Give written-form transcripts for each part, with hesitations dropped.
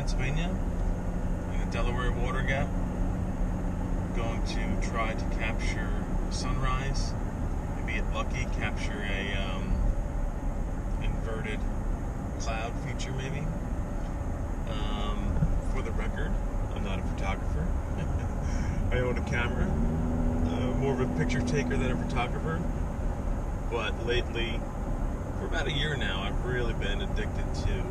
Pennsylvania, in the Delaware water gap. Going to try to capture sunrise, maybe get lucky, capture a inverted cloud feature maybe. For the record, I'm not a photographer. I own a camera, more of a picture taker than a photographer, but lately, for about a year now, I've really been addicted to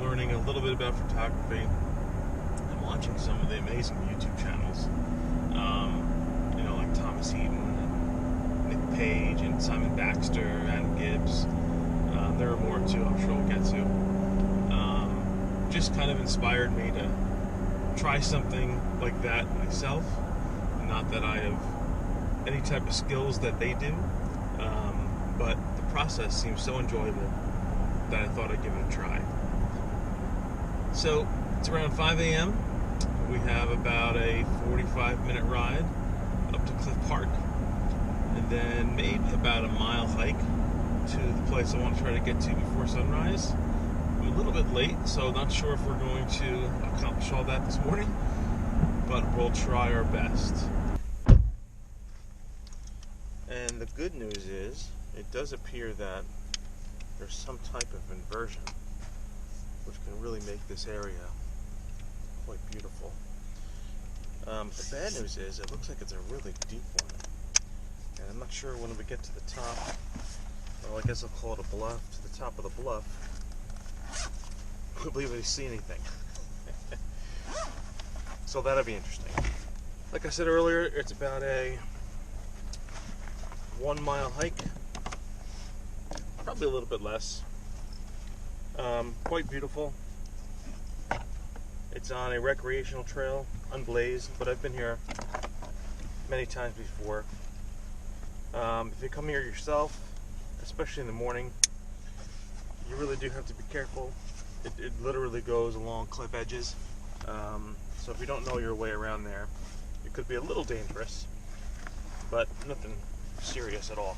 learning a little bit about photography and watching some of the amazing YouTube channels, like Thomas Eden and Nick Page and Simon Baxter, Adam Gibbs. There are more too, I'm sure we'll get to. Just kind of inspired me to try something like that myself. Not that I have any type of skills that they do, but the process seems so enjoyable that I thought I'd give it a try. So it's around 5 a.m. We have about a 45-minute ride up to Cliff Park, and then maybe about a mile hike to the place I want to try to get to before sunrise. I'm a little bit late, so not sure if we're going to accomplish all that this morning, but we'll try our best. And the good news is, it does appear that there's some type of inversion which can really make this area quite beautiful. The bad news is, it looks like it's a really deep one, and I'm not sure when we get to the top. Well, I guess I'll call it a bluff. To the top of the bluff, we'll be able to see anything. So that'll be interesting. Like I said earlier, it's about a 1 mile hike, probably a little bit less. Quite beautiful. It's on a recreational trail, unblazed, but I've been here many times before. If you come here yourself, especially in the morning, you really do have to be careful. It literally goes along cliff edges, so if you don't know your way around there, it could be a little dangerous, but nothing serious at all.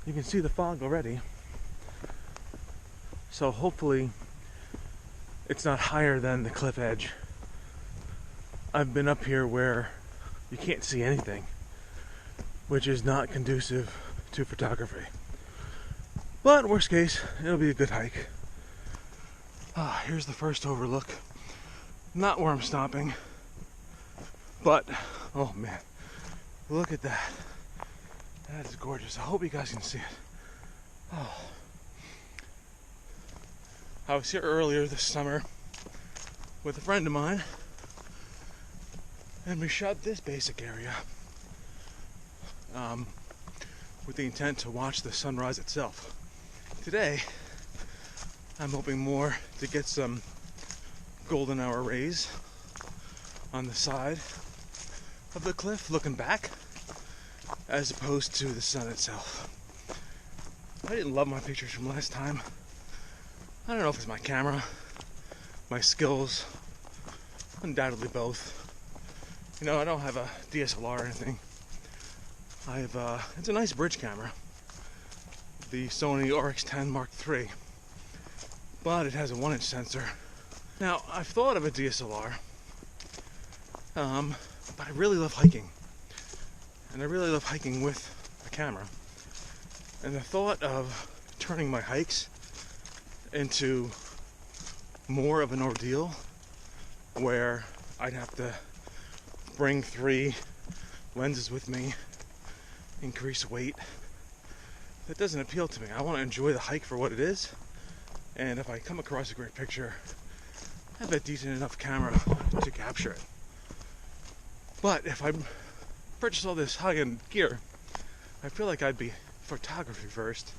You can see the fog already, so hopefully it's not higher than the cliff edge. I've been up here where you can't see anything, which is not conducive to photography. But worst case, it'll be a good hike. Here's the first overlook. Not where I'm stopping, but oh man, look at that. That is gorgeous. I hope you guys can see it. Oh. I was here earlier this summer with a friend of mine, and we shot this basic area with the intent to watch the sunrise itself. Today, I'm hoping more to get some golden hour rays on the side of the cliff looking back, as opposed to the sun itself. I didn't love my pictures from last time. I don't know if it's my camera, my skills, undoubtedly both. I don't have a DSLR or anything. It's a nice bridge camera, the Sony RX10 Mark III, but it has a 1-inch sensor. Now, I've thought of a DSLR, but I really love hiking, and I really love hiking with a camera, and the thought of turning my hikes into more of an ordeal, where I'd have to bring 3 lenses with me, increase weight, that doesn't appeal to me. I want to enjoy the hike for what it is, and if I come across a great picture, I have a decent enough camera to capture it. But if I purchase all this high-end gear, I feel like I'd be photography first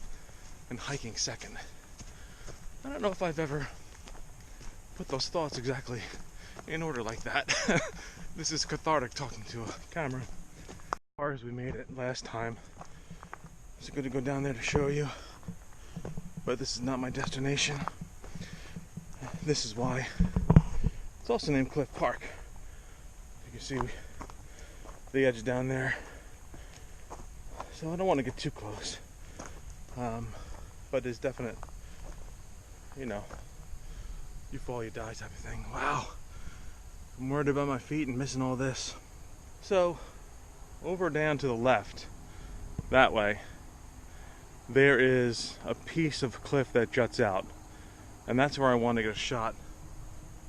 and hiking second. I don't know if I've ever put those thoughts exactly in order like that. This is cathartic talking to a camera. As far as we made it last time, I was going to go down there to show you, but this is not my destination. This is why. It's also named Cliff Park. You can see the edge down there. So I don't want to get too close. But there's definite, you fall, you die type of thing. Wow. I'm worried about my feet and missing all this. So, over down to the left, that way, there is a piece of cliff that juts out. And that's where I want to get a shot,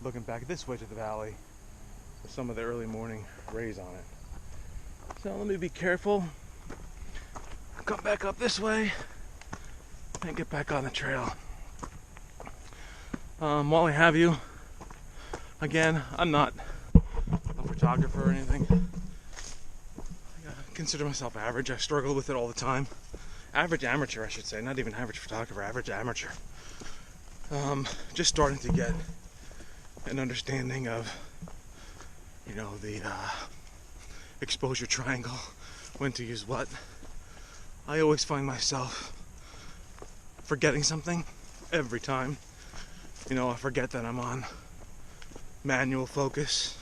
looking back this way to the valley, with some of the early morning rays on it. So let me be careful, come back up this way, and get back on the trail. While I have you, again, I'm not a photographer or anything. I consider myself average. I struggle with it all the time. Average amateur, I should say, not even average photographer, average amateur. Just starting to get an understanding of, you know, the exposure triangle, when to use what. I always find myself forgetting something every time. You know, I forget that I'm on manual focus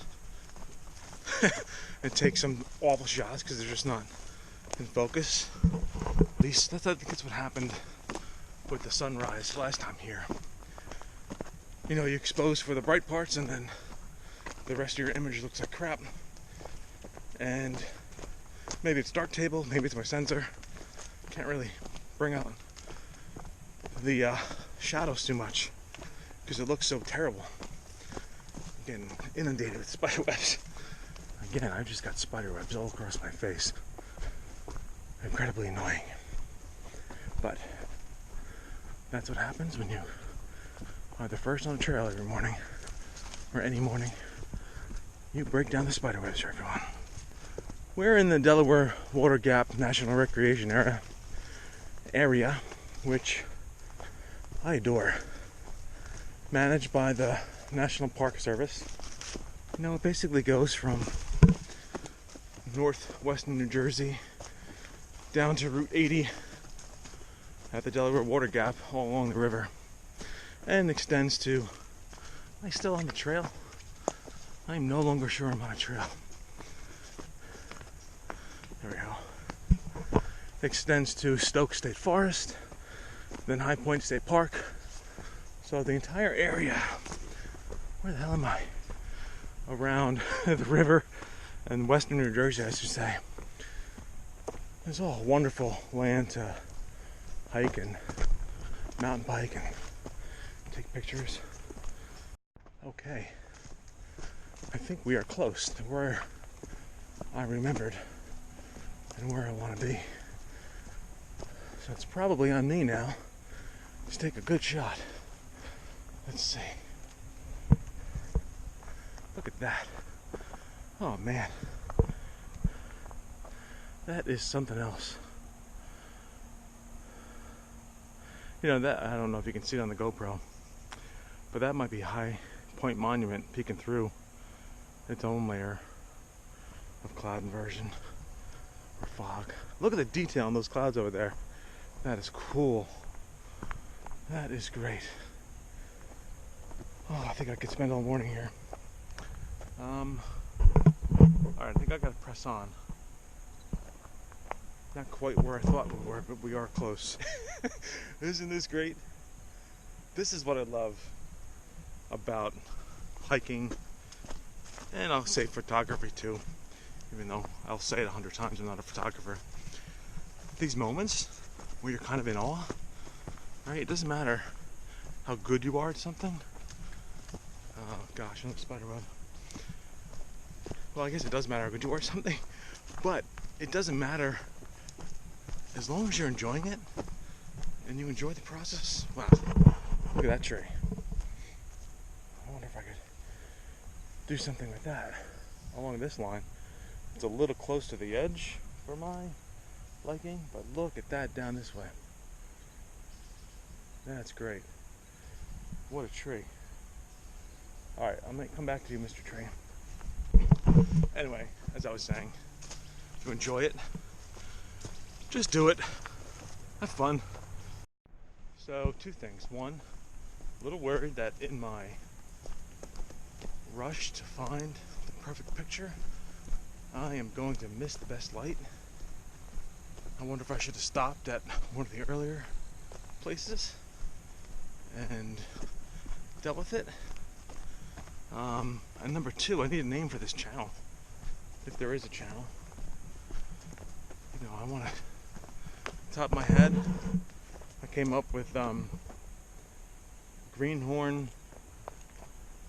and take some awful shots because they're just not in focus. At least I think that's what happened with the sunrise last time here. You know, you expose for the bright parts and then the rest of your image looks like crap. And maybe it's dark table, maybe it's my sensor. Can't really bring out the shadows too much because it looks so terrible. I'm getting inundated with spider webs. Again, I've just got spider webs all across my face. Incredibly annoying. But that's what happens when you are the first on the trail every morning, or any morning. You break down the spider webs for everyone. We're in the Delaware Water Gap National Recreation area, which I adore. Managed by the National Park Service. You know, it basically goes from northwestern New Jersey down to Route 80 at the Delaware Water Gap all along the river, and extends to, am I still on the trail? I'm no longer sure I'm on a trail. There we go. Extends to Stoke State Forest, then High Point State Park. So the entire area, where the hell am I? Around the river and western New Jersey, I should say. There's all wonderful land to hike and mountain bike and take pictures. Okay, I think we are close to where I remembered and where I want to be. So it's probably on me now to take a good shot. Let's see. Look at that. Oh man. That is something else. You know, that, I don't know if you can see it on the GoPro, but that might be High Point Monument peeking through its own layer of cloud inversion or fog. Look at the detail in those clouds over there. That is cool. That is great. Oh, I think I could spend all morning here. Alright, I think I gotta press on. Not quite where I thought we were, but we are close. Isn't this great? This is what I love about hiking, and I'll say photography too, even though I'll say it 100 times I'm not a photographer. These moments where you're kind of in awe, right? It doesn't matter how good you are at something. Oh gosh, another spider web. Well, I guess it does matter how good you are at something, but it doesn't matter as long as you're enjoying it and you enjoy the process. Wow, look at that tree. I wonder if I could do something with that along this line. It's a little close to the edge for my liking, but look at that down this way. That's great. What a tree. Alright, I'm going to come back to you, Mr. Tree. Anyway, as I was saying, if you enjoy it, just do it. Have fun. So, two things. One, a little worried that in my rush to find the perfect picture, I am going to miss the best light. I wonder if I should have stopped at one of the earlier places and dealt with it. And number two, I need a name for this channel, if there is a channel. You know, I want to, top of my head, I came up with greenhorn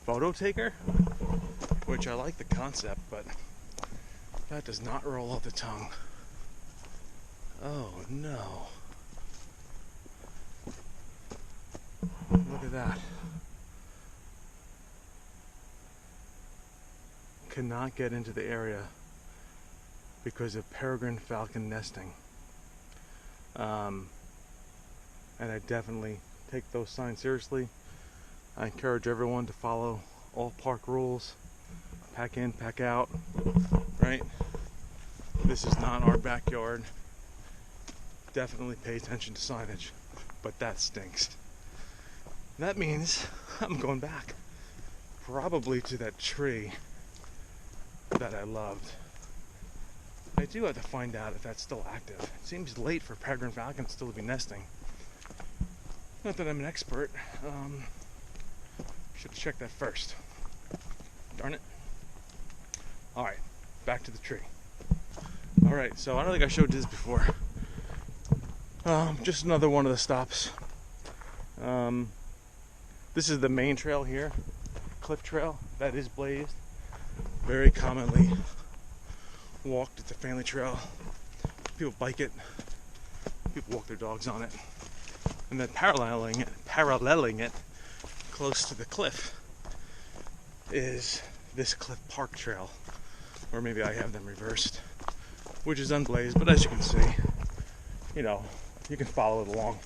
photo taker, which I like the concept, but that does not roll off the tongue. Oh no. Look at that. Cannot get into the area because of peregrine falcon nesting. And I definitely take those signs seriously. I encourage everyone to follow all park rules. Pack in, pack out, right? This is not our backyard. Definitely pay attention to signage, but that stinks. That means I'm going back, probably to that tree that I loved. I do have to find out if that's still active. It seems late for peregrine falcons still to be nesting. Not that I'm an expert. Should have checked that first. Darn it. Alright, back to the tree. Alright, so I don't think I showed this before. Just another one of the stops. This is the main trail here, cliff trail, that is blazed. Very commonly walked. It's a family trail. People bike it. People walk their dogs on it. And then paralleling it close to the cliff is this Cliff Park Trail, or maybe I have them reversed, which is unblazed, but as you can see, you know, you can follow it along.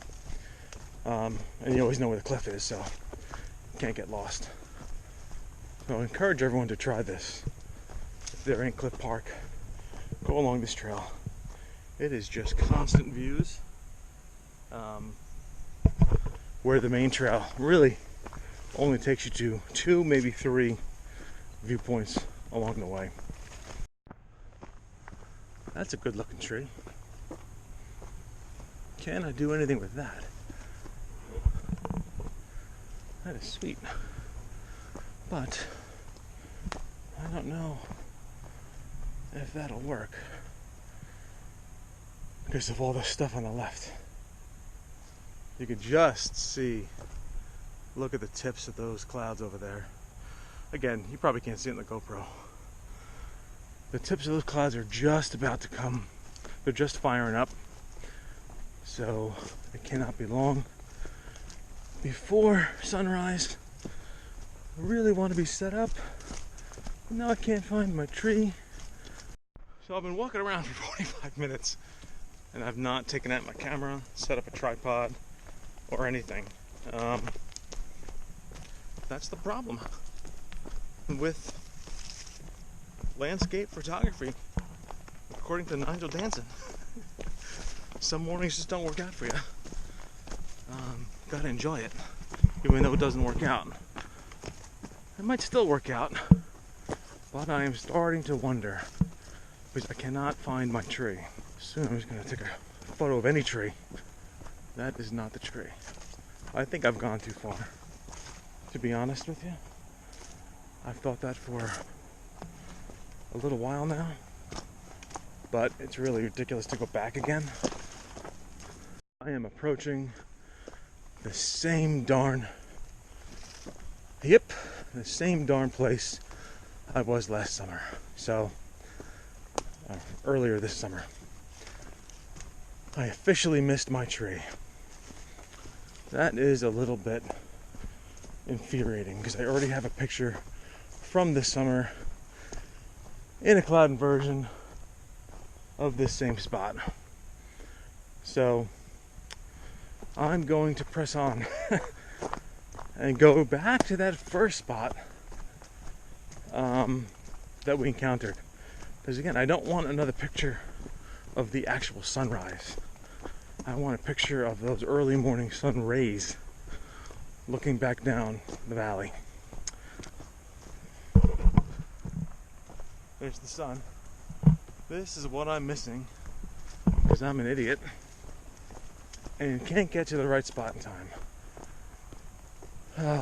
And you always know where the cliff is, so you can't get lost. So I encourage everyone to try this. If they're in Cliff Park, go along this trail. It is just constant views. Where the main trail really only takes you to 2, maybe 3 viewpoints along the way. That's a good looking tree. Can I do anything with that? That is sweet. But I don't know if that'll work because of all the stuff on the left. You can just see, look at the tips of those clouds over there. Again, you probably can't see it in the GoPro. The tips of those clouds are just about to come. They're just firing up. So it cannot be long before sunrise. I really want to be set up. But now I can't find my tree. So I've been walking around for 45 minutes and I've not taken out my camera, set up a tripod, or anything. That's the problem with landscape photography, according to Nigel Danson. Some mornings just don't work out for you. Gotta enjoy it, even though it doesn't work out. It might still work out, but I am starting to wonder because I cannot find my tree. Soon I'm just gonna take a photo of any tree. That is not the tree. I think I've gone too far, to be honest with you. I've thought that for a little while now, but it's really ridiculous to go back again. I am approaching the same darn, the same darn place I was last summer. So, earlier this summer. I officially missed my tree. That is a little bit infuriating because I already have a picture from this summer in a cloud inversion of this same spot. So I'm going to press on and go back to that first spot that we encountered. Because again, I don't want another picture of the actual sunrise. I want a picture of those early morning sun rays looking back down the valley. There's the sun. This is what I'm missing because I'm an idiot and can't get to the right spot in time.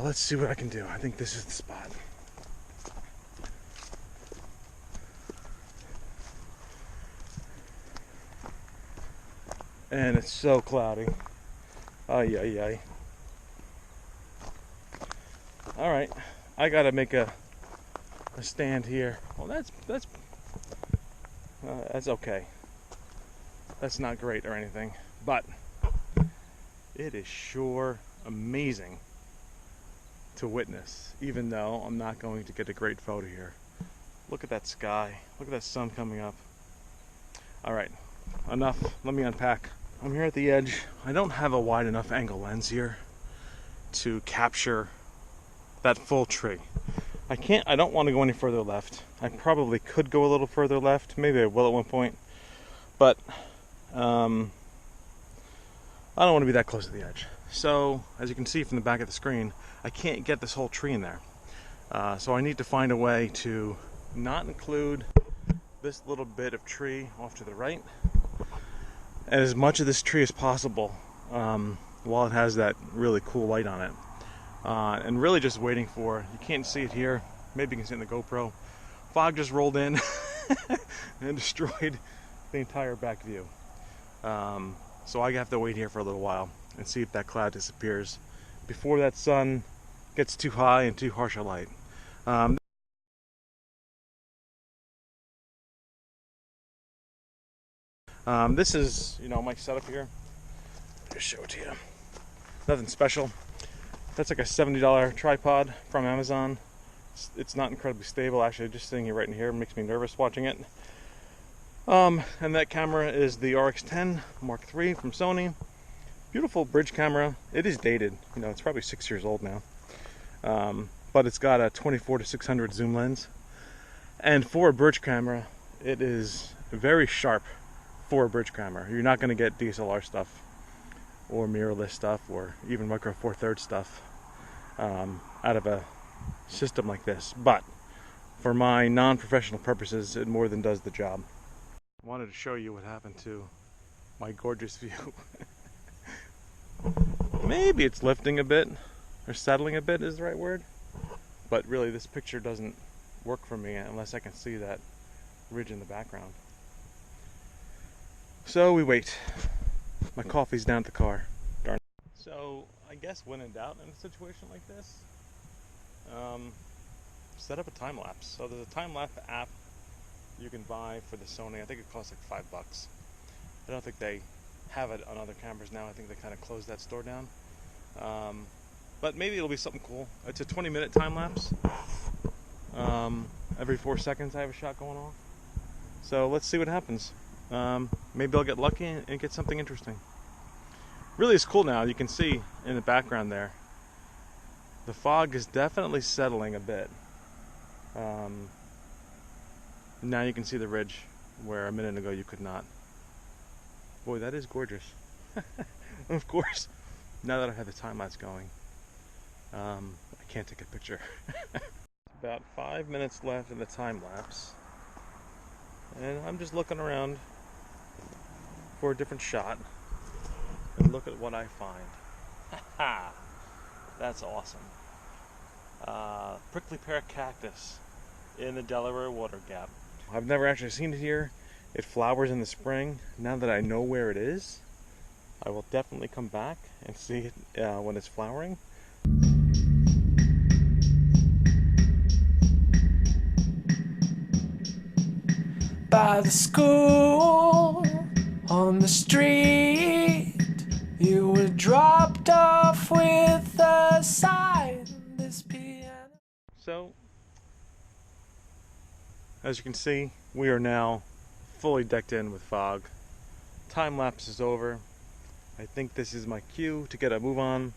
Let's see what I can do. I think this is the spot. and it's so cloudy. Ay, ay, ay. All right, I gotta make a stand here. Well, that's okay. That's not great or anything, but it is sure amazing to witness, even though I'm not going to get a great photo here. Look at that sky. Look at that sun coming up. All right, enough. Let me unpack. I'm here at the edge. I don't have a wide enough angle lens here to capture that full tree. I don't want to go any further left. I probably could go a little further left. Maybe I will at one point. But I don't want to be that close to the edge. So, as you can see from the back of the screen, I can't get this whole tree in there. So I need to find a way to not include this little bit of tree off to the right, and as much of this tree as possible while it has that really cool light on it. And really just waiting for, you can't see it here, maybe you can see it in the GoPro, fog just rolled in and destroyed the entire back view. So I have to wait here for a little while and see if that cloud disappears before that sun gets too high and too harsh a light. This is, my setup here. Just show it to you. Nothing special. That's like a $70 tripod from Amazon. It's not incredibly stable, actually. Just sitting here right in here makes me nervous watching it. And that camera is the RX10 Mark III from Sony. Beautiful bridge camera. It is dated. It's probably 6 years old now. But it's got a 24-600 zoom lens. And for a bridge camera, it is very sharp for a bridge camera. You're not going to get DSLR stuff or mirrorless stuff or even micro four thirds stuff out of a system like this, but for my non-professional purposes it more than does the job. I wanted to show you what happened to my gorgeous view. Maybe it's lifting a bit or settling a bit is the right word, but really this picture doesn't work for me unless I can see that ridge in the background. So we wait. My coffee's down at the car. Darn. So I guess when in doubt in a situation like this, set up a time lapse. So there's a time lapse app you can buy for the Sony. I think it costs like $5. I don't think they have it on other cameras now. I think they kind of closed that store down. But maybe it'll be something cool. It's a 20-minute time lapse. Every 4 seconds I have a shot going off. So let's see what happens. Maybe I'll get lucky and get something interesting. Really, it's cool now. You can see in the background there, the fog is definitely settling a bit. Now you can see the ridge where a minute ago you could not. Boy, that is gorgeous. Of course, now that I have the time lapse going, I can't take a picture. About 5 minutes left in the time lapse, and I'm just looking around for a different shot and look at what I find. Ha! That's awesome. Prickly pear cactus in the Delaware water gap. I've never actually seen it here. It flowers in the spring. Now that I know where it is, I will definitely come back and see it when it's flowering. By the school, on the street, you were dropped off with a sign, this piano. So, as you can see, we are now fully decked in with fog. Time lapse is over. I think this is my cue to get a move on.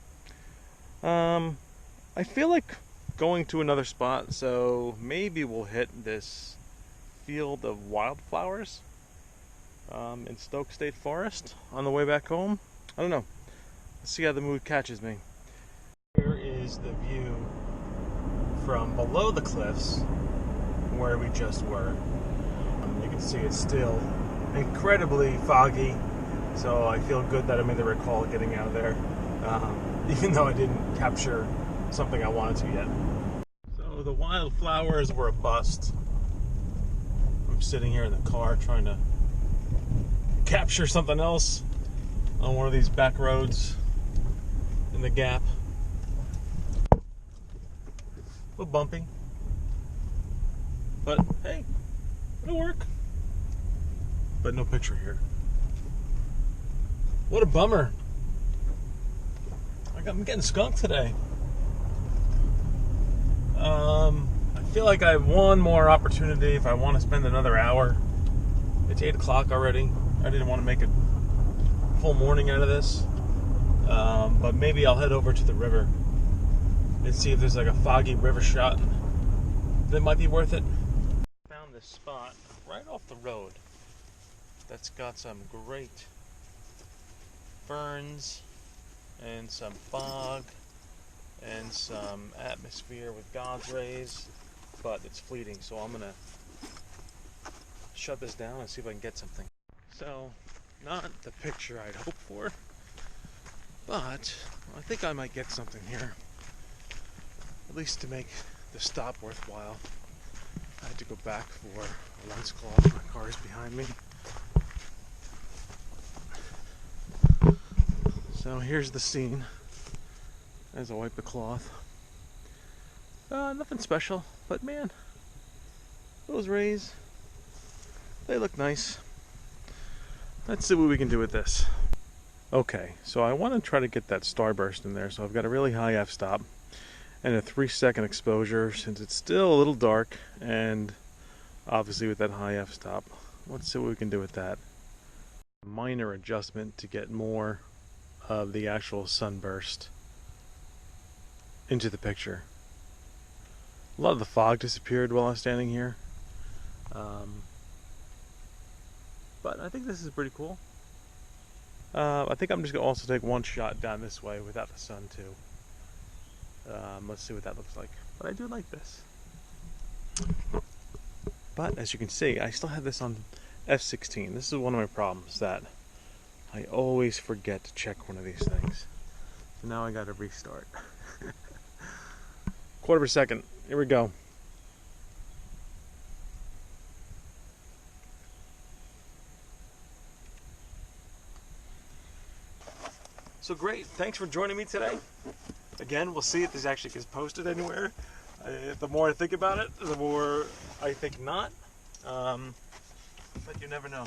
I feel like going to another spot, so maybe we'll hit this field of wildflowers in Stoke State Forest on the way back home. I don't know. Let's see how the mood catches me. Here is the view from below the cliffs where we just were. You can see it's still incredibly foggy, so I feel good that I made the right call getting out of there, even though I didn't capture something I wanted to yet. So the wildflowers were a bust. I'm sitting here in the car trying to capture something else, on one of these back roads in the gap. A little bumpy, but hey, it'll work. But no picture here. What a bummer. I'm getting skunked today. I feel like I have one more opportunity if I want to spend another hour. It's 8 o'clock already. I didn't want to make a full morning out of this. But maybe I'll head over to the river and see if there's like a foggy river shot that might be worth it. Found this spot right off the road that's got some great ferns and some fog and some atmosphere with God's rays, but it's fleeting, so I'm gonna shut this down and see if I can get something. So, not the picture I'd hoped for, but I think I might get something here, at least to make the stop worthwhile. I had to go back for a lens cloth. My car is behind me. So here's the scene as I wipe the cloth. Nothing special, but man, those rays, they look nice. Let's see what we can do with this. Okay, so I want to try to get that starburst in there, so I've got a really high f-stop and a 3-second exposure since it's still a little dark, and obviously with that high f-stop. Let's see what we can do with that. Minor adjustment to get more of the actual sunburst into the picture. A lot of the fog disappeared while I was standing here, but I think this is pretty cool. I think I'm just going to also take one shot down this way without the sun too. Let's see what that looks like. But I do like this. But as you can see, I still have this on f16. This is one of my problems, that I always forget to check one of these things. So now I got to restart. Quarter of a second. Here we go. So great. Thanks for joining me today. Again, we'll see if this actually gets posted anywhere. The more I think about it, the more I think not. But you never know.